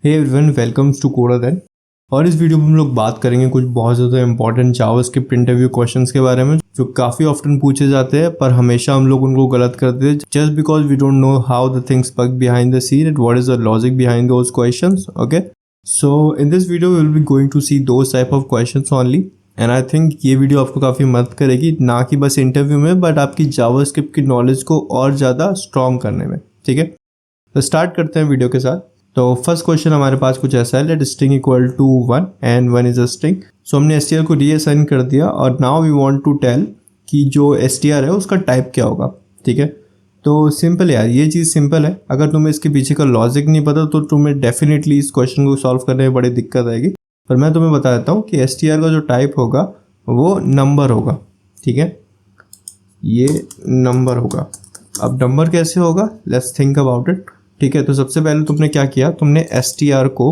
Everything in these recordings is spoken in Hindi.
हे एवरीवन, वेलकम्स टू कोडादेन। और इस वीडियो में हम लोग बात करेंगे कुछ बहुत ज़्यादा इंपॉर्टेंट जावास्क्रिप्ट इंटरव्यू क्वेश्चंस के बारे में जो काफ़ी ऑफ्टन पूछे जाते हैं, पर हमेशा हम लोग उनको गलत करते हैं just because we don't know how the things work behind the scene and what is the logic behind those questions. Okay, so in this video we will be going to see those type of questions only and I think ये वीडियो आपको काफ़ी मदद करेगी, ना कि बस इंटरव्यू में बट आपकी जावास्क्रिप्ट की नॉलेज को और ज़्यादा स्ट्रॉन्ग करने में। ठीक है, तो स्टार्ट करते हैं वीडियो के साथ। तो फर्स्ट क्वेश्चन हमारे पास कुछ ऐसा है, let string equal to 1 and 1 is a string. So हमने str को रीअसाइन कर दिया और now we want to tell कि जो str है उसका टाइप क्या होगा। ठीक है, तो सिंपल यार, ये चीज़ सिंपल है। अगर तुम्हें इसके पीछे का लॉजिक नहीं पता तो तुम्हें डेफिनेटली इस क्वेश्चन को सॉल्व करने में बड़ी दिक्कत आएगी, पर मैं तुम्हें बता देता हूँ कि str का जो टाइप होगा वो नंबर होगा। ठीक है, ये नंबर होगा। अब नंबर कैसे होगा, लेट्स थिंक अबाउट इट। ठीक है, तो सबसे पहले तुमने क्या किया, तुमने str को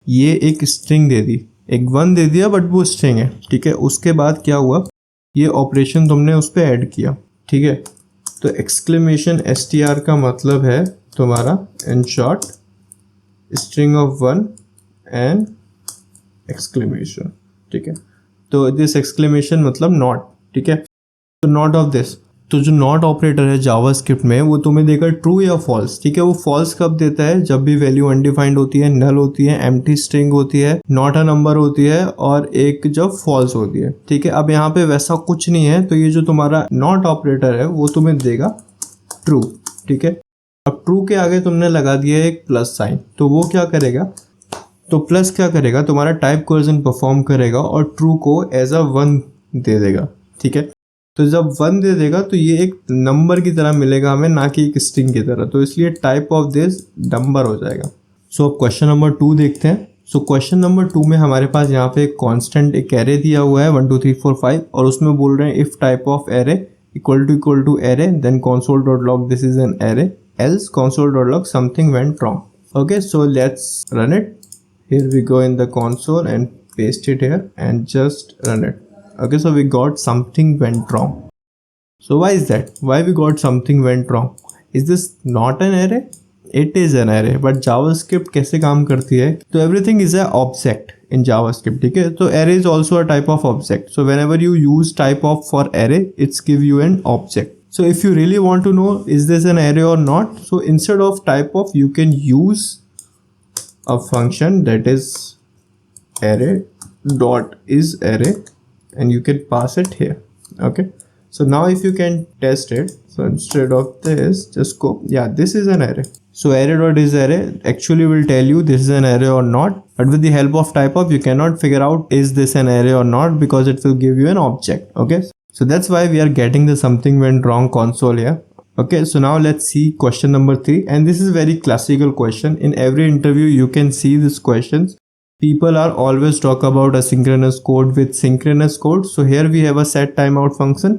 ये एक स्ट्रिंग दे दी, एक 1 दे दिया बट वो स्ट्रिंग है। ठीक है, उसके बाद क्या हुआ, ये ऑपरेशन तुमने उस पर ऐड किया। ठीक है, तो एक्सक्लेमेशन str का मतलब है तुम्हारा in short string of 1 and exclamation. ठीक है, तो दिस एक्सक्लेमेशन मतलब नॉट। ठीक है, तो नॉट ऑफ दिस, तो जो नॉट ऑपरेटर है जावास्क्रिप्ट में वो तुम्हें देगा ट्रू या फॉल्स। ठीक है, वो फॉल्स कब देता है, जब भी वैल्यू अनडिफाइंड होती है, नल होती है, एम्प्टी स्ट्रिंग होती है, नॉट अ नंबर होती है और एक जब फॉल्स होती है। ठीक है, अब यहाँ पे वैसा कुछ नहीं है, तो ये जो तुम्हारा नॉट ऑपरेटर है वो तुम्हें देगा ट्रू। ठीक है, अब ट्रू के आगे तुमने लगा दिया एक प्लस साइन, तो वो क्या करेगा, तो प्लस क्या करेगा, तुम्हारा टाइप कोहेरेंस परफॉर्म करेगा और ट्रू को एज अ 1 दे देगा। ठीक है, तो जब 1 दे देगा तो ये एक नंबर की तरह मिलेगा हमें, ना कि एक स्ट्रिंग की तरह, तो इसलिए टाइप ऑफ दिस नंबर हो जाएगा। सो अब क्वेश्चन नंबर 2 देखते हैं। सो क्वेश्चन नंबर 2 में हमारे पास यहाँ पे एक कांस्टेंट एक एरे दिया हुआ है 1 2 3 4 5 और उसमें बोल रहे हैं if type of array equal to array then console dot log this is an array else console dot log something went wrong. Okay, so let's run it. Here we go in the console and paste it here and just run it. Okay, so we got something went wrong. So why is that? Why we got something went wrong? Is this not an array? It is an array, but JavaScript कैसे काम करती है, तो everything is a object in JavaScript. ठीक है, तो array is also a type of object. So whenever you use type of for array, it's give you an object. So if you really want to know is this an array or not, so instead of type of you can use a function that is array dot is array and you can pass it here. Okay, so now if you can test it, so instead of this just go, yeah, this is an array. So array dot is array actually will tell you this is an array or not, but with the help of type of you cannot figure out is this an array or not because it will give you an object. Okay, so that's why we are getting the something went wrong console here. Okay, so now let's see question number 3, and this is very classical question. In every interview you can see these questions. People are always talk about asynchronous code with synchronous code. So here we have a set timeout function,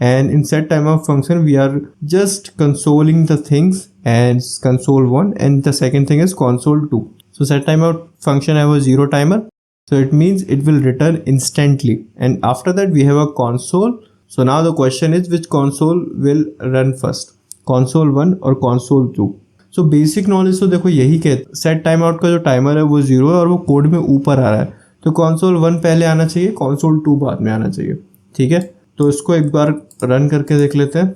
and in set timeout function we are just consoling the things, and console 1 and the second thing is console 2. So set timeout function have a 0 timer, so it means it will return instantly, and after that we have a console. So now the question is which console will run first, console 1 और console 2. So basic knowledge तो देखो यही कहते, सेट टाइम आउट का जो टाइमर है वो 0 है और वो कोड में ऊपर आ रहा है, तो console 1 पहले आना चाहिए, console 2 बाद में आना चाहिए। ठीक है, तो इसको एक बार रन करके देख लेते हैं।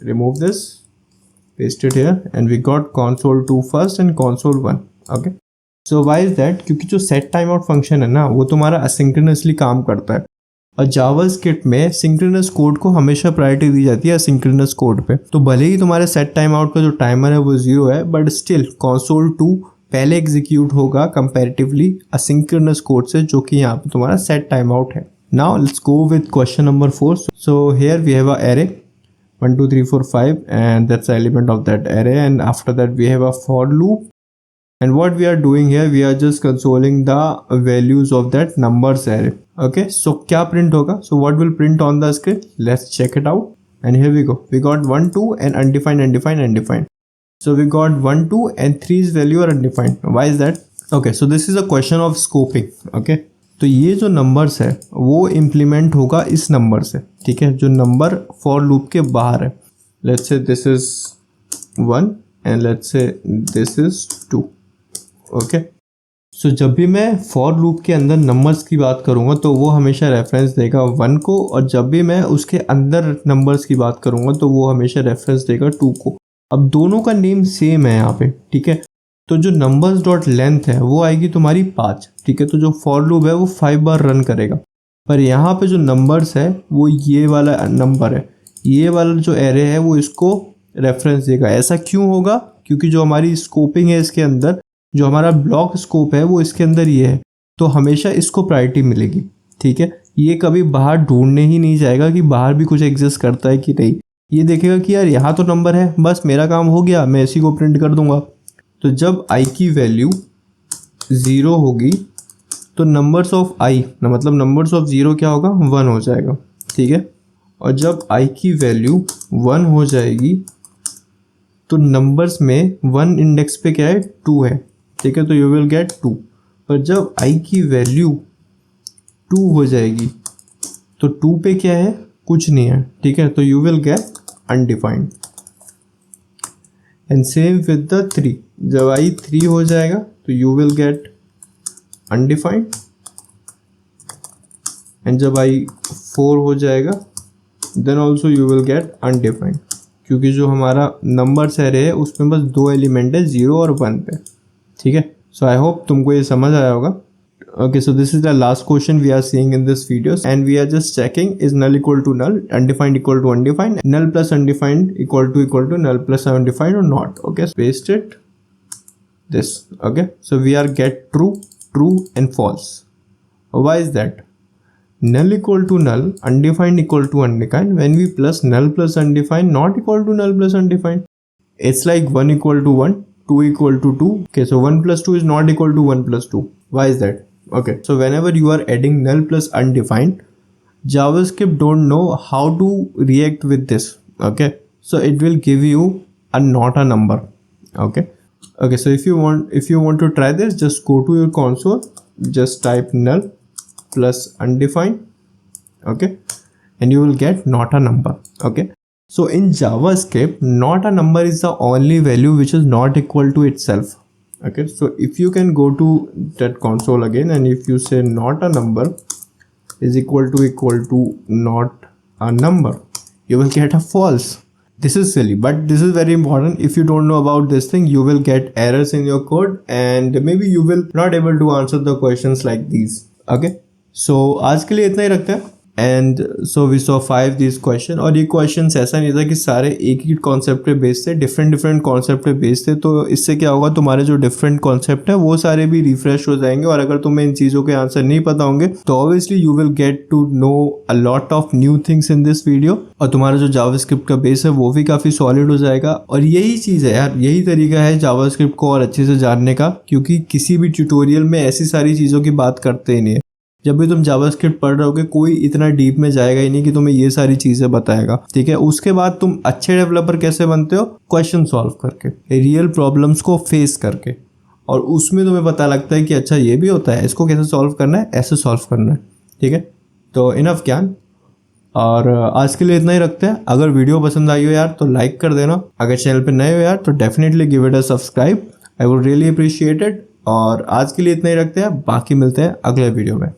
Remove this, paste it here and we got console 2 first and console 1. Okay, so why is that, क्योंकि जो सेट टाइम आउट फंक्शन है ना वो तुम्हारा असिंक्रोनसली काम करता है और जावास्क्रिप्ट में सिंक्रोनस कोड को हमेशा प्रायोरिटी दी जाती है असिंक्रोनस कोड पे। तो भले ही तुम्हारे सेट टाइम आउट का जो टाइमर है वो 0 है, बट स्टिल console 2 पहले एग्जीक्यूट होगा कंपैरेटिवली असिंक्रोनस कोड से, जो कि यहाँ पे तुम्हारा सेट टाइम आउट है। Now let's go with question number 4. So here we have a array 1 2 3 4 5 and that's the element of that array, and after that we have a for loop. And what we are doing here, we are just consoling the values of that numbers array. Okay, so क्या print होगा, so what will print on the screen, let's check it out. And here we go, we got 1 2 and undefined. So we got 1 2 and 3's value are undefined. Why is that? Okay, so this is a question of scoping. Okay, तो ये जो numbers है वो implement होगा इस number से। ठीक है, जो number for loop के बाहर है, let's say this is 1 and let's say this is 2. Okay. सो जब भी मैं फॉर लूप के अंदर नंबर्स की बात करूँगा तो वो हमेशा रेफरेंस देगा 1 को, और जब भी मैं उसके अंदर नंबर्स की बात करूँगा तो वो हमेशा रेफरेंस देगा 2 को। अब दोनों का नेम सेम है यहाँ पे, ठीक है। तो जो नंबर्स डॉट लेंथ है वो आएगी तुम्हारी 5, ठीक है। तो जो फॉर लूप है वो 5 बार रन करेगा, पर यहाँ पे जो नंबर्स है वो ये वाला नंबर है, ये वाला जो एरे है वो इसको रेफरेंस देगा। ऐसा क्यों होगा? क्योंकि जो हमारी स्कोपिंग है इसके अंदर, जो हमारा ब्लॉक स्कोप है वो इसके अंदर ये है, तो हमेशा इसको प्रायोरिटी मिलेगी, ठीक है। ये कभी बाहर ढूंढने ही नहीं जाएगा कि बाहर भी कुछ एग्जिस्ट करता है कि नहीं। ये देखेगा कि यार यहाँ तो नंबर है, बस मेरा काम हो गया, मैं इसी को प्रिंट कर दूंगा। तो जब i की वैल्यू 0 होगी तो नंबर्स ऑफ i मतलब नंबर्स ऑफ 0 क्या होगा? 1 हो जाएगा, ठीक है। और जब i की वैल्यू 1 हो जाएगी तो नंबर्स में 1 इंडेक्स पे क्या है? 2 है, ठीक है। तो यू विल गेट 2। पर जब i की वैल्यू 2 हो जाएगी तो 2 पे क्या है? कुछ नहीं है, ठीक है। तो you will get undefined. And same with the 3, जब i 3 हो जाएगा तो you will get undefined. And जब i 4 हो जाएगा then also you will get undefined, क्योंकि जो हमारा नंबर्स एरे है उसमें बस 2 एलिमेंट है, 0 और 1 पे, ठीक है। सो आई होप तुमको ये समझ आया होगा। Okay, so this is the last question we are seeing in this video, and we are just checking is null equal to null, undefined equal to undefined, null plus undefined equal to null plus undefined or not. Okay, so paste it this. Okay, so we are get true, true and false. Why is that? Null equal to null, undefined equal to undefined. When we plus null plus undefined, not equal to null plus undefined. It's like 1 equal to 1, 2 equal to 2. Okay, so 1 plus 2 is not equal to 1 plus 2. Why is that? Okay, so whenever you are adding null plus undefined, JavaScript don't know how to react with this. Okay, so it will give you a not a number. Okay, so if you want to try this, just go to your console, just type null plus undefined, okay, and you will get not a number. Okay, so in JavaScript, not a number is the only value which is not equal to itself. Okay, so if you can go to that console again, and if you say not a number is equal to not a number, you will get a false. This is silly, but this is very important. If you don't know about this thing, you will get errors in your code, and maybe you will not able to answer the questions like these. Okay, so आज के लिए इतना ही रखते हैं। And so we saw 5 this question, और ये क्वेश्चन ऐसा नहीं था कि सारे एक ही कॉन्सेप्ट पे बेस्ड थे, डिफरेंट कॉन्सेप्ट पे बेस्ड थे। तो इससे क्या होगा, तुम्हारे जो डिफरेंट कॉन्सेप्ट है वो सारे भी रिफ्रेश हो जाएंगे, और अगर तुम्हें इन चीज़ों के आंसर नहीं पता होंगे तो obviously you will get to know a lot of new things in this video, और तुम्हारा जो जावास्क्रिप्ट का बेस है वो भी काफ़ी सॉलिड हो जाएगा। और यही चीज़ है यार, यही तरीका है जावास्क्रिप्ट को और अच्छे से जानने का, क्योंकि किसी भी ट्यूटोरियल में ऐसी सारी चीज़ों की बात करते ही नहीं है। जब भी तुम जावास्क्रिप्ट पढ़ रहे होगे कोई इतना डीप में जाएगा ही नहीं कि तुम्हें ये सारी चीज़ें बताएगा, ठीक है। उसके बाद तुम अच्छे डेवलपर कैसे बनते हो? क्वेश्चन सॉल्व करके, रियल प्रॉब्लम्स को फेस करके, और उसमें तुम्हें पता लगता है कि अच्छा ये भी होता है, इसको कैसे सॉल्व करना है, ऐसे सॉल्व करना है, ठीक है। तो इनफ ज्ञान, और आज के लिए इतना ही रखते हैं। अगर वीडियो पसंद आई हो यार तो लाइक कर देना, अगर चैनल पे नए हो यार तो definitely give it a subscribe, I would really appreciate it. और आज के लिए इतना ही रखते हैं, बाकी मिलते हैं अगले वीडियो में।